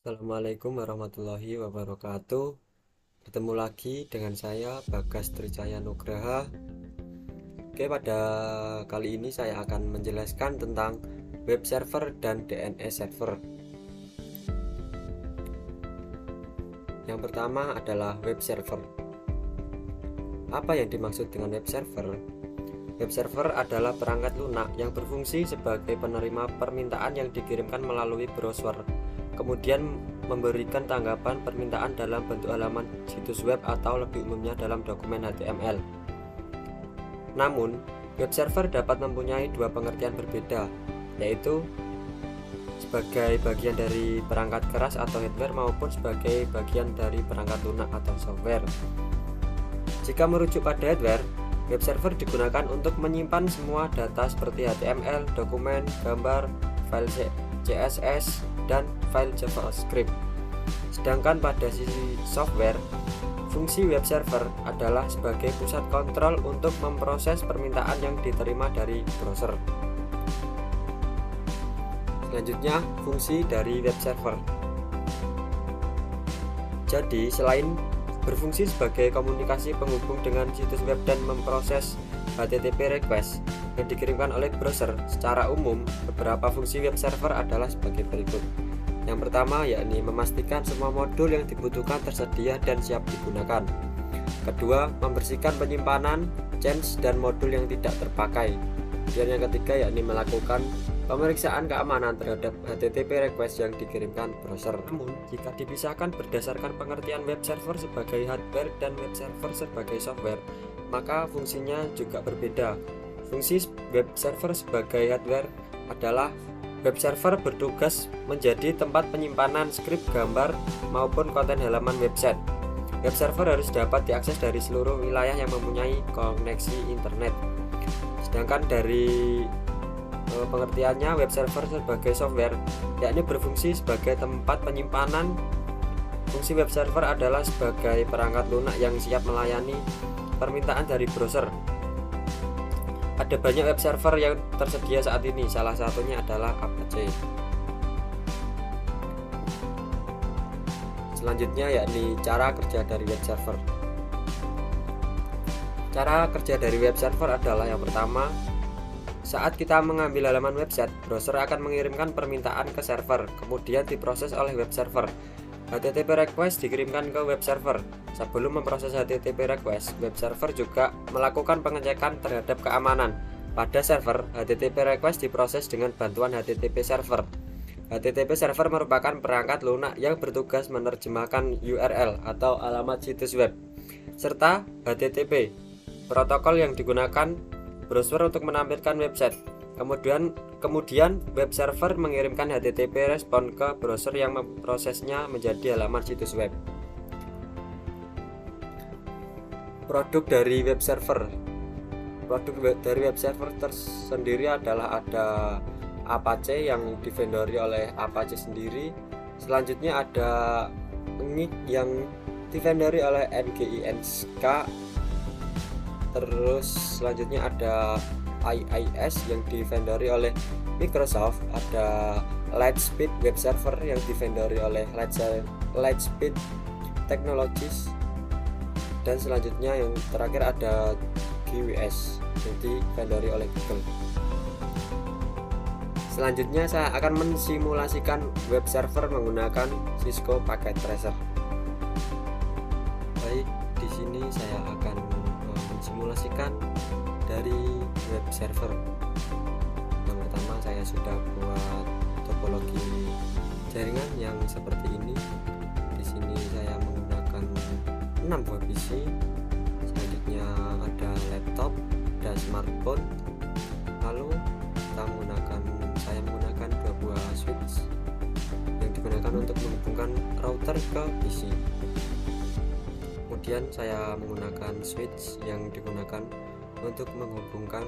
Assalamualaikum warahmatullahi wabarakatuh. Bertemu lagi dengan saya Bagas Trijaya Nugraha. Oke, pada kali ini saya akan menjelaskan tentang web server dan DNS server. Yang pertama adalah web server. Apa yang dimaksud dengan web server? Web server adalah perangkat lunak yang berfungsi sebagai penerima permintaan yang dikirimkan melalui browser, kemudian memberikan tanggapan permintaan dalam bentuk halaman situs web atau lebih umumnya dalam dokumen HTML. Namun, web server dapat mempunyai dua pengertian berbeda, yaitu sebagai bagian dari perangkat keras atau hardware maupun sebagai bagian dari perangkat lunak atau software. Jika merujuk pada hardware, web server digunakan untuk menyimpan semua data seperti HTML, dokumen, gambar, file CSS, dan file JavaScript. Sedangkan pada sisi software, fungsi web server adalah sebagai pusat kontrol untuk memproses permintaan yang diterima dari browser. Selanjutnya, fungsi dari web server. Jadi, selain berfungsi sebagai komunikasi penghubung dengan situs web dan memproses HTTP request yang dikirimkan oleh browser, secara umum beberapa fungsi web server adalah sebagai berikut. Yang pertama yakni memastikan semua modul yang dibutuhkan tersedia dan siap digunakan. Kedua, membersihkan penyimpanan, change, dan modul yang tidak terpakai. Dan yang ketiga yakni melakukan pemeriksaan keamanan terhadap HTTP request yang dikirimkan browser. Namun, jika dipisahkan berdasarkan pengertian web server sebagai hardware dan web server sebagai software, maka fungsinya juga berbeda. Fungsi web server sebagai hardware adalah web server bertugas menjadi tempat penyimpanan skrip, gambar, maupun konten halaman website. Web server harus dapat diakses dari seluruh wilayah yang mempunyai koneksi internet. Sedangkan dari pengertiannya, web server sebagai software yakni berfungsi sebagai tempat penyimpanan. Fungsi web server adalah sebagai perangkat lunak yang siap melayani permintaan dari browser. Ada banyak web server yang tersedia saat ini, salah satunya adalah Apache. Selanjutnya yakni cara kerja dari web server. Cara kerja dari web server adalah yang pertama, saat kita mengambil halaman website, browser akan mengirimkan permintaan ke server, kemudian diproses oleh web server. HTTP request dikirimkan ke web server. Sebelum memproses HTTP request, web server juga melakukan pengecekan terhadap keamanan. Pada server, HTTP request diproses dengan bantuan HTTP server. HTTP server merupakan perangkat lunak yang bertugas menerjemahkan URL atau alamat situs web, serta HTTP, protokol yang digunakan browser untuk menampilkan website. Kemudian web server mengirimkan HTTP respon ke browser yang memprosesnya menjadi halaman situs web. Produk dari web server. Produk dari web server tersendiri adalah ada Apache yang divendori oleh Apache sendiri. Selanjutnya ada NGINX yang divendori oleh NGINX. Terus selanjutnya ada IIS yang divendori oleh Microsoft, ada Lightspeed Web Server yang divendori oleh Lightspeed Technologies, dan selanjutnya yang terakhir ada GWS yang divendori oleh Google. Selanjutnya saya akan mensimulasikan web server menggunakan Cisco Packet Tracer. Baik, di sini saya akan mensimulasikan dari web server. Yang pertama, saya sudah buat topologi jaringan yang seperti ini. Di sini saya menggunakan 6 buah PC. Selanjutnya ada laptop dan smartphone. Lalu saya menggunakan 2 buah switch yang digunakan untuk menghubungkan router ke PC. Kemudian saya menggunakan switch yang digunakan untuk menghubungkan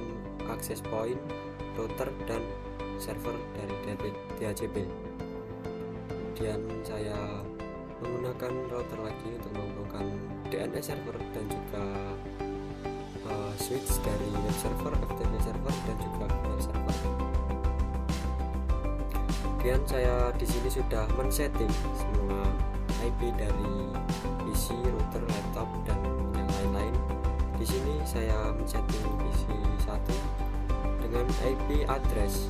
access point, router, dan server dari DHCP. Kemudian saya menggunakan router lagi untuk menghubungkan DNS server dan juga switch dari web server, FTP server, dan juga web server. Kemudian saya di sini sudah men-setting semua IP dari PC, router, laptop dan yang lain-lain. Di sini saya men-setting PC 1 dengan IP address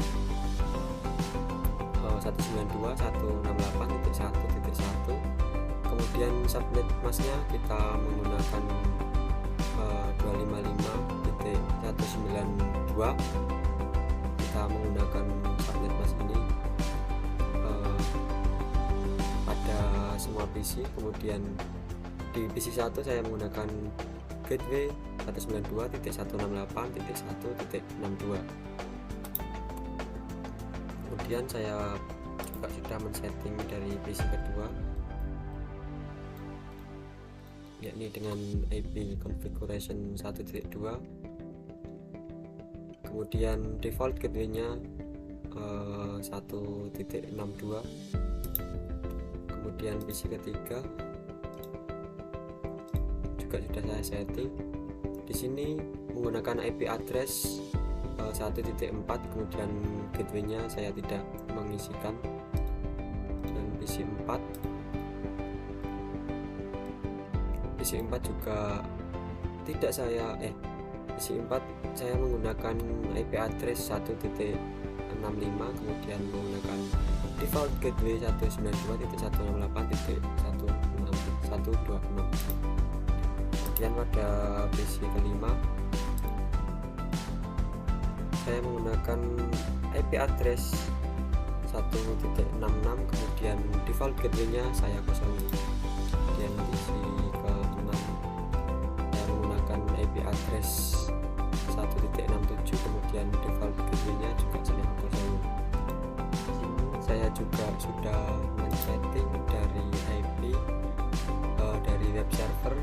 192.168.1.1. Kemudian subnet masknya kita menggunakan 255.192. Kita menggunakan subnet mask ini pada semua PC. Kemudian di PC 1 saya menggunakan gateway 192.168.1.62. Kemudian saya juga sudah men-setting dari PC kedua, yakni dengan IP configuration 1.2. kemudian default gateway-nya 1.62. kemudian PC ketiga juga sudah saya setting. Di sini menggunakan IP address 1.4, kemudian gateway-nya saya tidak mengisikan. Dan PC 4 juga tidak saya PC 4 saya menggunakan IP address 1.65, kemudian menggunakan default gateway 192.168.1.126. Kemudian pada PC kelima saya menggunakan IP address 1.66, kemudian default gateway-nya saya kosongi. Kemudian PC ke-6 saya menggunakan IP address 1.67, kemudian default gateway-nya juga saya kosongi. Saya juga sudah men-setting dari IP dari web server,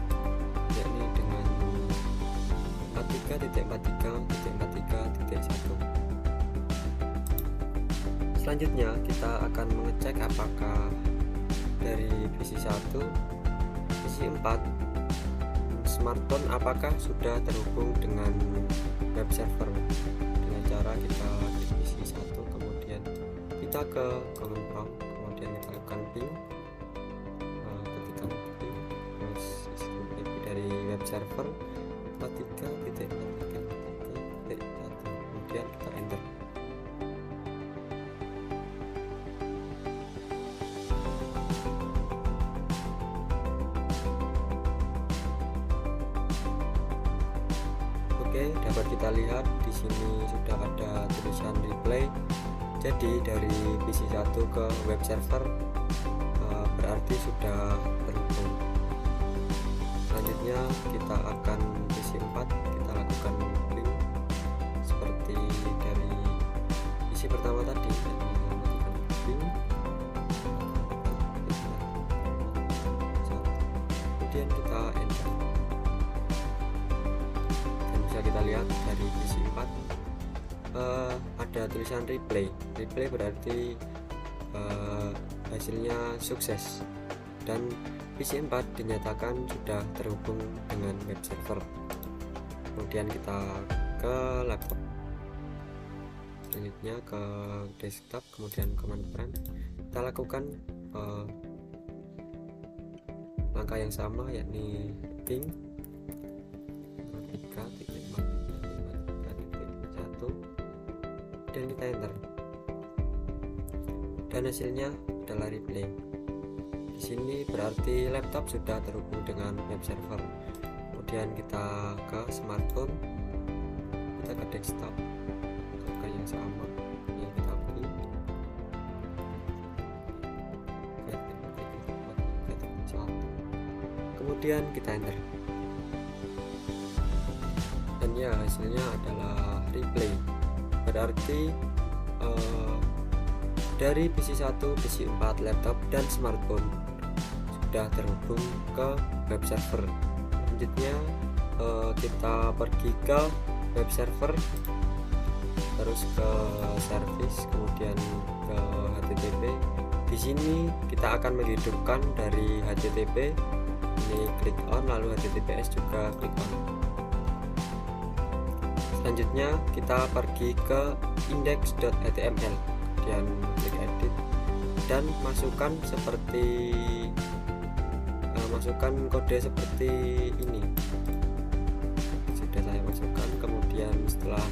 yakni dengan 43.43.43.1. Selanjutnya kita akan mengecek apakah dari PC 1, PC 4, smartphone apakah sudah terhubung dengan web server dengan cara kita klik PC 1, kemudian kita ke command prompt, kemudian kita lakukan ping, ketikkan ping, terus IP dari web server 43.43.1, kemudian kita enter. Oke, dapat kita lihat di sini sudah ada tulisan replay. Jadi dari PC 1 ke web server berarti sudah terhubung. Selanjutnya kita akan PC 4, kita lakukan ping seperti dari PC pertama tadi, matikan ping, kemudian kita enter. Dan bisa kita lihat dari PC 4 ada tulisan replay. Replay berarti hasilnya sukses, dan PC 4 dinyatakan sudah terhubung dengan web server. Kemudian kita ke laptop, selanjutnya ke desktop, kemudian command prompt, kita lakukan langkah yang sama, yakni ping 3.4.5.1 dan kita enter, dan hasilnya adalah replay. Di sini berarti laptop sudah terhubung dengan web server. Kemudian kita ke smartphone, kita ke desktop, lakukan yang sama, yang kita pilih. Kemudian kita enter, dan ya hasilnya adalah replay. Berarti dari PC 1, PC 4, laptop, dan smartphone sudah terhubung ke web server. Selanjutnya kita pergi ke web server, terus ke service, kemudian ke HTTP. Di sini kita akan menghidupkan dari HTTP, ini klik on, lalu HTTPS juga klik on. Selanjutnya kita pergi ke index.html, kemudian klik edit dan masukkan kode seperti ini. Sudah saya masukkan, kemudian setelah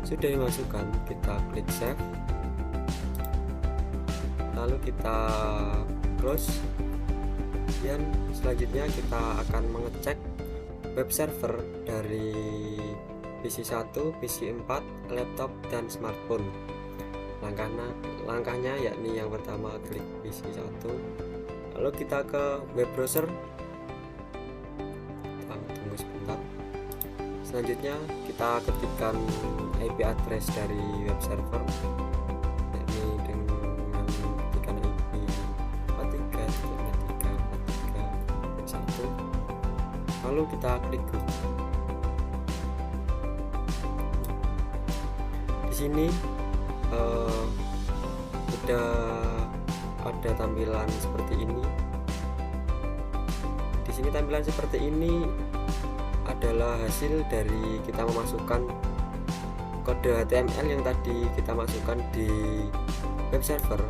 sudah dimasukkan kita klik save, lalu kita close. Dan selanjutnya kita akan mengecek web server dari PC 1, PC 4, laptop, dan smartphone. Langkahnya yakni yang pertama klik PC 1, lalu kita ke web browser, tunggu sebentar. Selanjutnya kita ketikkan IP address dari web server, yakni dengan ketikkan IP 43.3.43.1, lalu kita klik go. Di sini sudah ada tampilan seperti ini. Di sini tampilan seperti ini adalah hasil dari kita memasukkan kode HTML yang tadi kita masukkan di web server,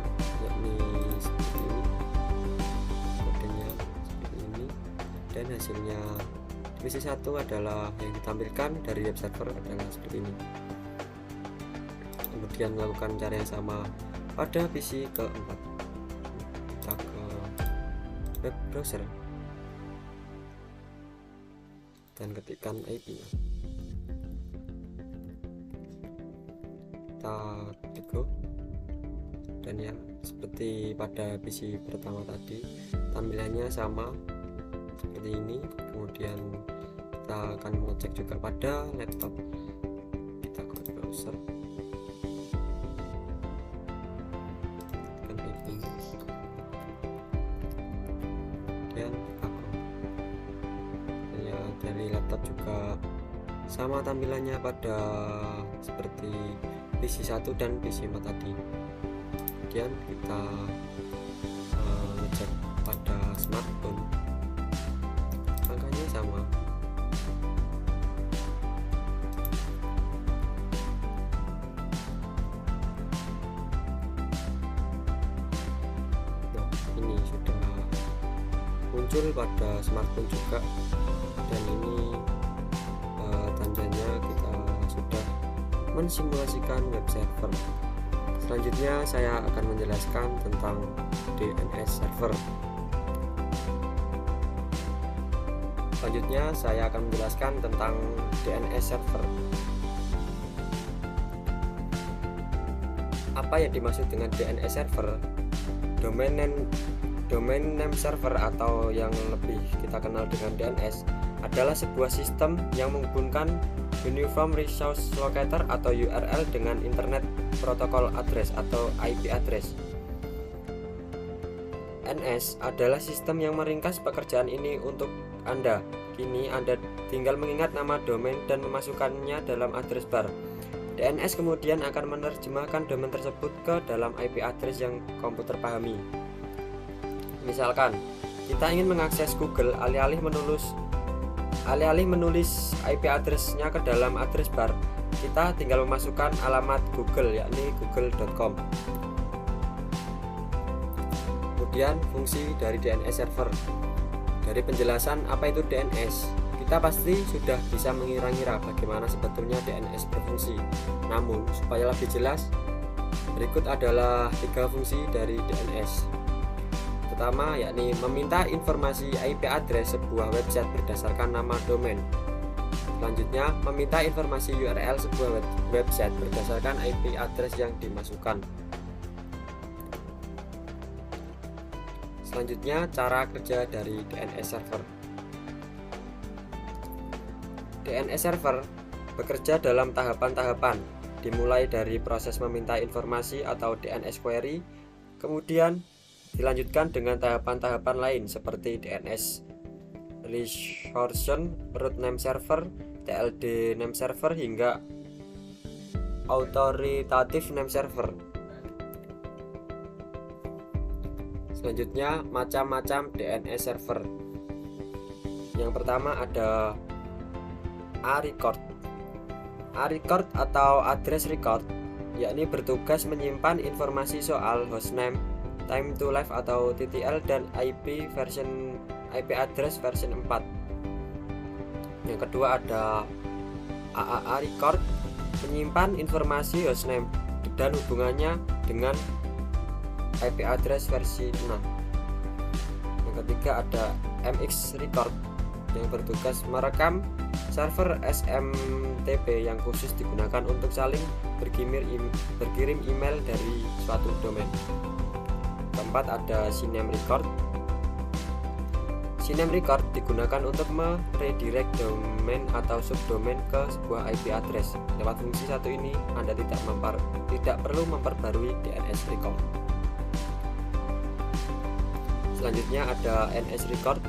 yakni seperti ini. Kodenya seperti ini, dan hasilnya PC 1 adalah yang ditampilkan dari web server adalah seperti ini. Kemudian melakukan cara yang sama pada PC keempat. Kita ke web browser dan ketikkan IP-nya. Kita klik go, dan ya seperti pada PC pertama tadi, tampilannya sama seperti ini. Kemudian kita akan mengecek juga pada laptop. Kita ke browser, tekan IP, dan ya dari laptop juga sama tampilannya pada seperti PC 1 dan PC 4 tadi. Kemudian kita ngecek pada smartphone, angkanya sama. Nah, ini sudah muncul pada smartphone juga, dan ini tandanya kita sudah mensimulasikan web server. Selanjutnya saya akan menjelaskan tentang DNS server. Apa yang dimaksud dengan DNS server? Domain name server atau yang lebih kita kenal dengan DNS adalah sebuah sistem yang menghubungkan Uniform Resource Locator atau URL dengan Internet Protocol Address atau IP address. NS adalah sistem yang meringkas pekerjaan ini untuk Anda. Kini Anda tinggal mengingat nama domain dan memasukkannya dalam address bar. DNS kemudian akan menerjemahkan domain tersebut ke dalam IP address yang komputer pahami. Misalkan, kita ingin mengakses Google, alih-alih menulis IP address-nya ke dalam address bar, kita tinggal memasukkan alamat Google, yakni google.com. Kemudian fungsi dari DNS server. Dari penjelasan apa itu DNS, kita pasti sudah bisa mengira-ngira bagaimana sebetulnya DNS berfungsi. Namun, supaya lebih jelas, berikut adalah 3 fungsi dari DNS. Pertama, yakni meminta informasi IP address sebuah website berdasarkan nama domain. Selanjutnya, meminta informasi URL sebuah website berdasarkan IP address yang dimasukkan. Selanjutnya, cara kerja dari DNS server. DNS server bekerja dalam tahapan-tahapan, dimulai dari proses meminta informasi atau DNS query, kemudian dilanjutkan dengan tahapan-tahapan lain seperti DNS Resorption, Root Name Server, TLD Name Server, hingga Authoritative Name Server. Selanjutnya, macam-macam DNS server. Yang pertama ada A-record. A-record atau address record yakni bertugas menyimpan informasi soal hostname, time to live atau TTL, dan IP address version 4. Yang kedua ada AAA record, menyimpan informasi hostname dan hubungannya dengan IP address versi 6. Yang ketiga ada MX record, yang bertugas merekam server SMTP yang khusus digunakan untuk saling berkirim email dari suatu domain. Keempat ada CNAME record. CNAME record digunakan untuk meredirect domain atau subdomain ke sebuah IP address. Lewat fungsi satu ini Anda tidak perlu memperbarui DNS record. Selanjutnya ada NS record.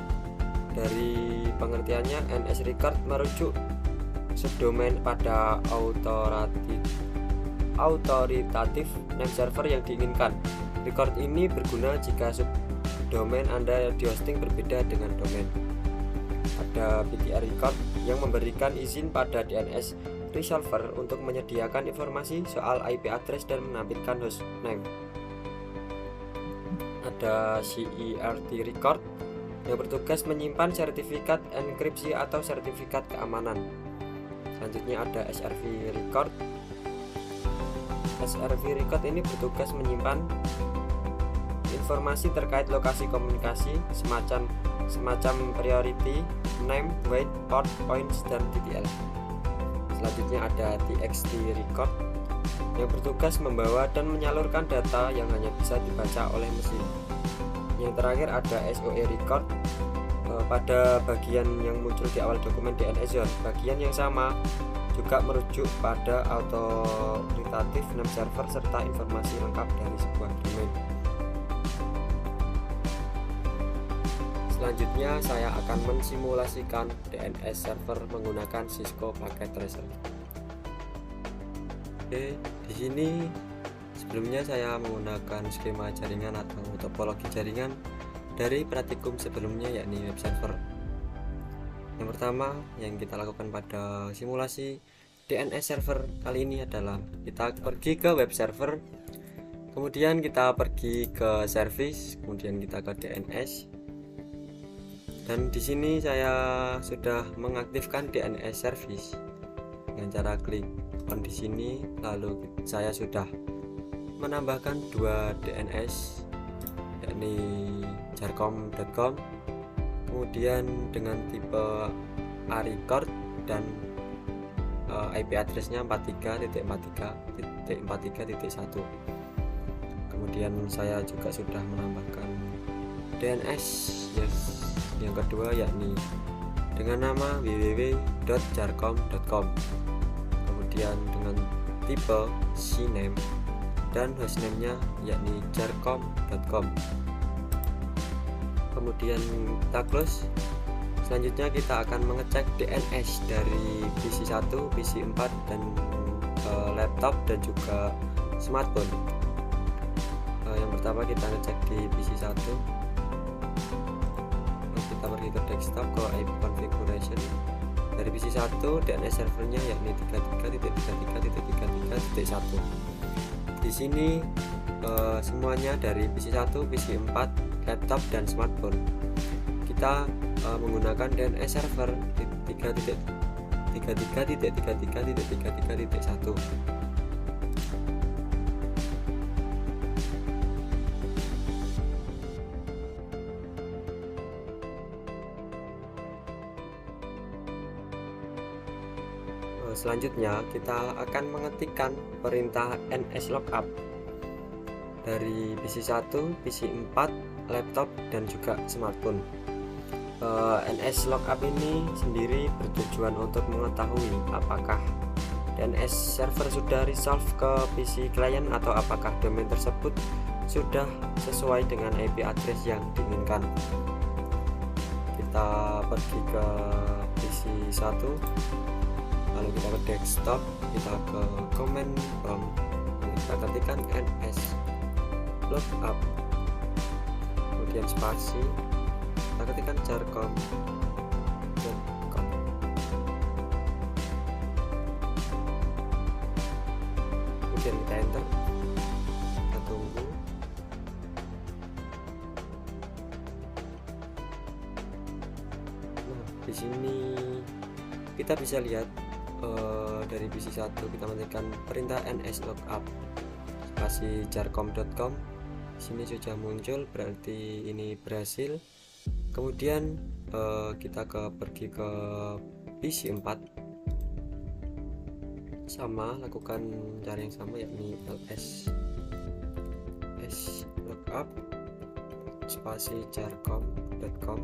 Dari pengertiannya, NS record merujuk subdomain pada autoritatif name server yang diinginkan. Record ini berguna jika subdomain Anda di hosting berbeda dengan domain. Ada PTR record yang memberikan izin pada DNS resolver untuk menyediakan informasi soal IP address dan menampilkan host name. Ada CERT record yang bertugas menyimpan sertifikat enkripsi atau sertifikat keamanan. Selanjutnya ada SRV record. SRV record ini bertugas menyimpan informasi terkait lokasi komunikasi semacam priority, name, wait, port, points, dan TTL. Selanjutnya ada TXT record yang bertugas membawa dan menyalurkan data yang hanya bisa dibaca oleh mesin. Yang terakhir ada SOE record. Pada bagian yang muncul di awal dokumen DNS zone, bagian yang sama juga merujuk pada autoritatif name server serta informasi lengkap dari sebuah domain. Selanjutnya saya akan mensimulasikan DNS server menggunakan Cisco Packet Tracer. Oke, di sini sebelumnya saya menggunakan skema jaringan atau topologi jaringan dari praktikum sebelumnya, yakni web server. Yang pertama yang kita lakukan pada simulasi DNS server kali ini adalah kita pergi ke web server, kemudian kita pergi ke service, kemudian kita ke DNS. Dan di sini saya sudah mengaktifkan DNS service dengan cara klik on di sini, lalu saya sudah menambahkan dua DNS, yakni jarcom.com, kemudian dengan tipe A-record dan IP addressnya 43.43.43.1. Kemudian saya juga sudah menambahkan DNS yang kedua, yakni dengan nama www.jarcom.com, kemudian dengan tipe CNAME dan hostname-nya yakni jarcom.com. Kemudian kita close. Selanjutnya kita akan mengecek DNS dari PC 1, PC 4, dan laptop dan juga smartphone. Yang pertama kita ngecek di PC 1. Kita pergi ke desktop, ke IP configuration. Dari PC 1 DNS servernya yakni 33.33.33.1. Di sini semuanya dari PC 1, PC 4, laptop dan smartphone. Kita menggunakan DNS server 33.33.33.1. Selanjutnya kita akan mengetikkan perintah nslookup dari PC 1, PC 4, laptop dan juga smartphone. nslookup ini sendiri bertujuan untuk mengetahui apakah DNS server sudah resolve ke PC klien atau apakah domain tersebut sudah sesuai dengan IP address yang diinginkan. Kita pergi ke PC 1, lalu kita ke desktop, kita ke command prompt, kita ketikkan nslookup, kemudian spasi, kita ketikkan jarcom.com, kemudian kita enter, kita tunggu. Nah, di sini kita bisa lihat dari PC 1 kita mengetikkan perintah nslookup spasi jarcom.com. Sini sudah muncul, berarti ini berhasil. Kemudian kita pergi ke PC 4, sama lakukan cara yang sama, yakni ls lookup spasi jarcom.com.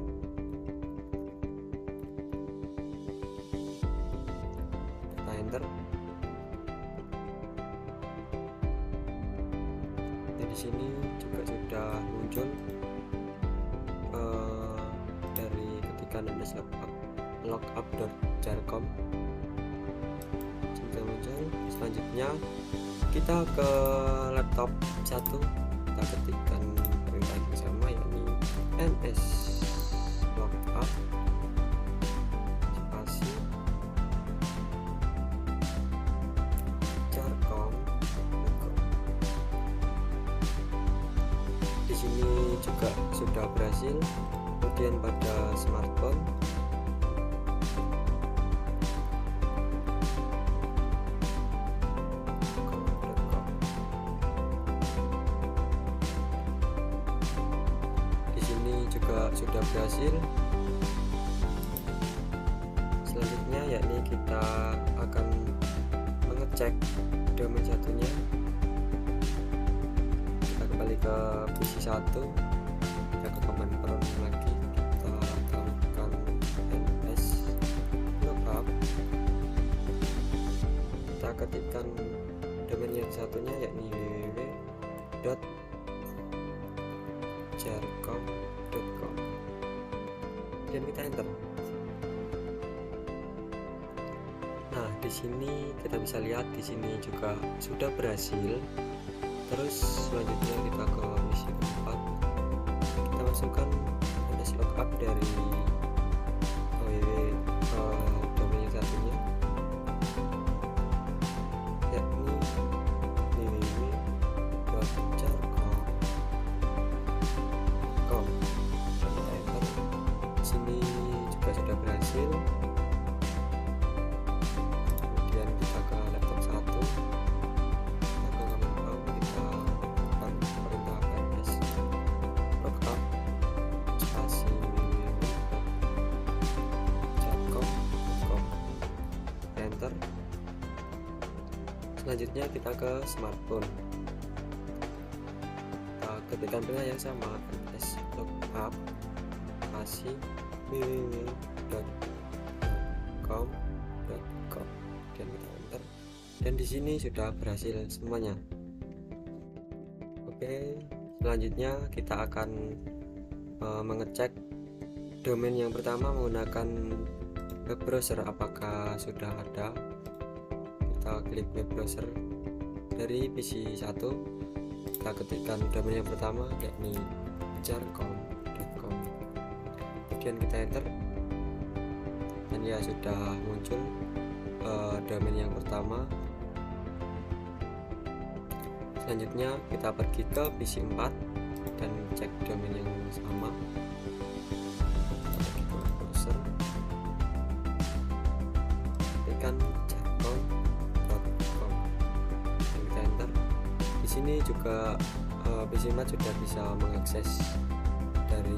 Kita enter. Di sini juga sudah muncul dari ketikan nslookup.jarcom sudah muncul. Selanjutnya kita ke laptop 1, kita ketikkan perintah yang sama, yakni nslookup spasi jarcom. Di sini juga sudah berhasil. Kemudian pada smartphone di sini juga sudah berhasil. Selanjutnya yakni kita akan mengecek domain satunya. Kita kembali ke PC 1, kita ke command prompt lagi, kita tambahkan nslookup, kita ketikkan domain yang satunya yakni www.jarcom.com dan kita enter. Nah, di sini kita bisa lihat di sini juga sudah berhasil. Terus selanjutnya kita ke misi keempat, kita masukkan nslookup dari domain yang satunya, yakni www.jarcom.com. Kita enter. Sini juga sudah berhasil. Kemudian kita ke laptop 1, selanjutnya kita ke smartphone, kita ketikkan perintah yang sama, nslookup spasi www.jarcom.com dan kita enter. Dan di sini sudah berhasil semuanya. Oke, selanjutnya kita akan mengecek domain yang pertama menggunakan web browser apakah sudah ada. Kita klik web browser dari PC 1, kita ketikkan domain yang pertama yakni jarcom.com, kemudian kita enter dan ya sudah muncul domain yang pertama. Selanjutnya kita pergi ke PC 4 dan cek domain yang sama. Kita pergi ke web browser, ketikkan ini juga PC 4 sudah bisa mengakses dari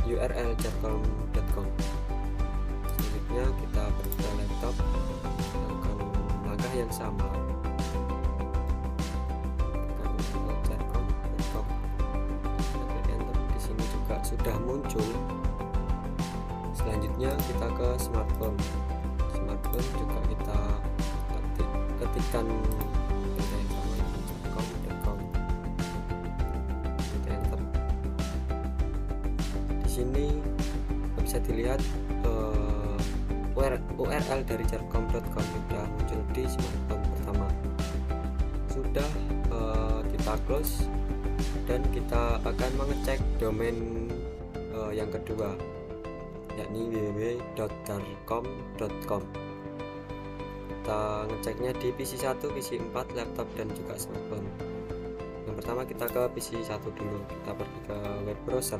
URL jarcom.com. Selanjutnya kita pergi ke laptop, lakukan langkah yang sama, jarcom.com, dan enter. Di sini juga sudah muncul. Selanjutnya kita ke smartphone. Smartphone juga kita ketikkan sini bisa dilihat URL dari jarcom.com sudah muncul di smartphone pertama. Sudah kita close dan kita akan mengecek domain yang kedua, yakni www.jarcom.com. kita ngeceknya di PC 1, PC 4, laptop dan juga smartphone. Yang pertama kita ke PC 1 dulu, kita pergi ke web browser.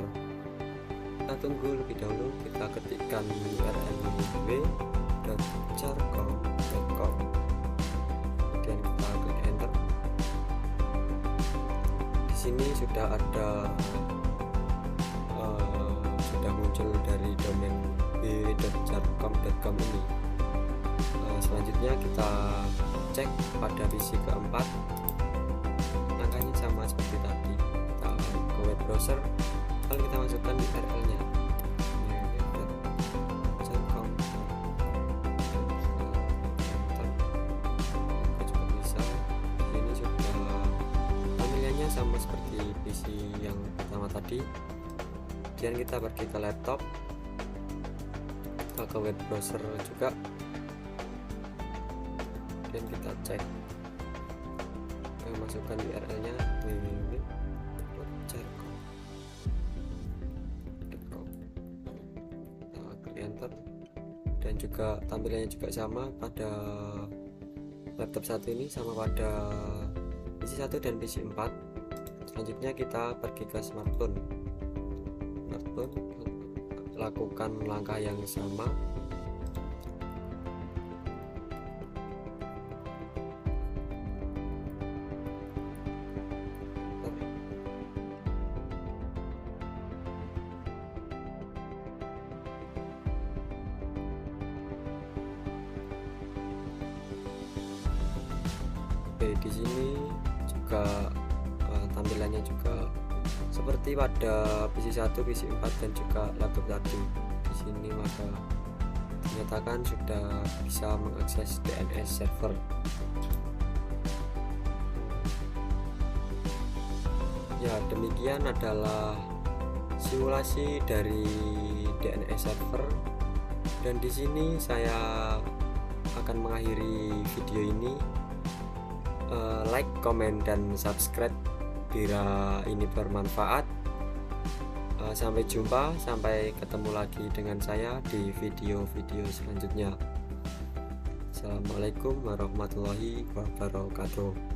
Kita tunggu lebih dahulu, kita ketikkan URL www.carcom.com, kemudian kita klik enter. Di sini sudah ada sudah muncul dari domain www.carcom.com ini. Selanjutnya kita cek pada PC keempat, angkanya sama seperti tadi. Kita ke web browser, lalu kita masukkan URL nya www.carcom. juga bisa. Di sini sudah tampilannya sama seperti PC yang pertama tadi. Kemudian kita pergi ke laptop, kita ke web browser juga, dan kita cek, kita masukkan URL nya www.carcom.com, kita klik enter, dan juga tampilannya juga sama pada laptop satu ini, sama pada PC 1 dan PC 4. Selanjutnya kita pergi ke smartphone, lakukan langkah yang sama. Oke, di sini juga tampilannya juga seperti pada PC 1, PC 4 dan juga laptop tadi. Di sini maka dinyatakan sudah bisa mengakses DNS server. Ya, demikian adalah simulasi dari DNS server, dan di sini saya akan mengakhiri video ini. Like, komen, dan subscribe bila ini bermanfaat. Sampai jumpa, sampai ketemu lagi dengan saya di video-video selanjutnya. Assalamualaikum warahmatullahi wabarakatuh.